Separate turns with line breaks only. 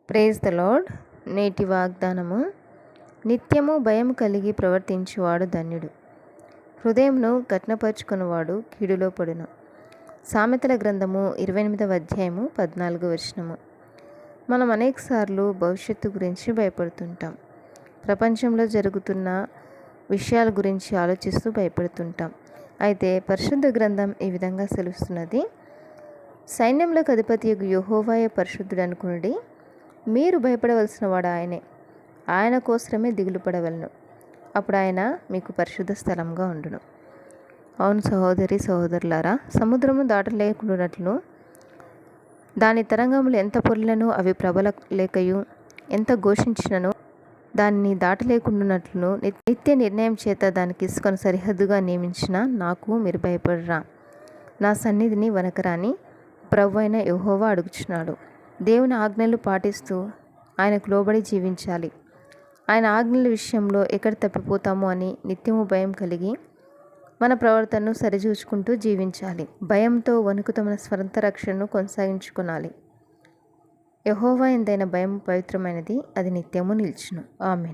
Praise the lord. నేటి వాగ్దానము: నిత్యము భయం కలిగి ప్రవర్తించువాడు ధన్యుడు, హృదయమును కఠినపరుచుకున్నవాడు కీడులో పడును. సామెతల గ్రంథము 28వ అధ్యాయము 14వ వచనము. మనం అనేకసార్లు భవిష్యత్తు గురించి భయపడుతుంటాం. ప్రపంచంలో జరుగుతున్న విషయాల గురించి ఆలోచిస్తూ భయపడుతుంటాం. అయితే పరిశుద్ధ గ్రంథం ఈ విధంగా సెలవుస్తున్నది: సైన్యములకు అధిపతియగు యెహోవాయే పరిశుద్ధుడు అనుకునుడి, మీరు భయపడవలసిన వాడు ఆయనే, ఆయన కోసమే దిగులు పడవలను, అప్పుడు ఆయన మీకు పరిశుద్ధ స్థలంగా ఉండును. అవును సహోదరి సహోదరులారా, సముద్రము దాటలేకున్నట్లు దాని తరంగములు ఎంత పొర్లినను అవి ప్రబలలేకయు, ఎంత ఘోషించినను దానిని దాటలేకుండానట్లును నిత్య నిర్ణయం చేత దానికి ఇసుకను సరిహద్దుగా నియమించిన నాకు మీరు భయపడరా? నా సన్నిధిని వనకరాని ప్రభువైన అయిన యెహోవా అడుగుచున్నాడు. దేవుని ఆజ్ఞలు పాటిస్తూ ఆయనకు లోబడి జీవించాలి. ఆయన ఆజ్ఞల విషయంలో ఎక్కడ తప్పిపోతామో అని నిత్యము భయం కలిగి మన ప్రవర్తనను సరిచూచుకుంటూ జీవించాలి. భయంతో వణుకుతూ మన స్వంత రక్షణను కొనసాగించుకోవాలి. యెహోవా యందైన భయం పవిత్రమైనది, అది నిత్యము నిల్చును. ఆమేన్.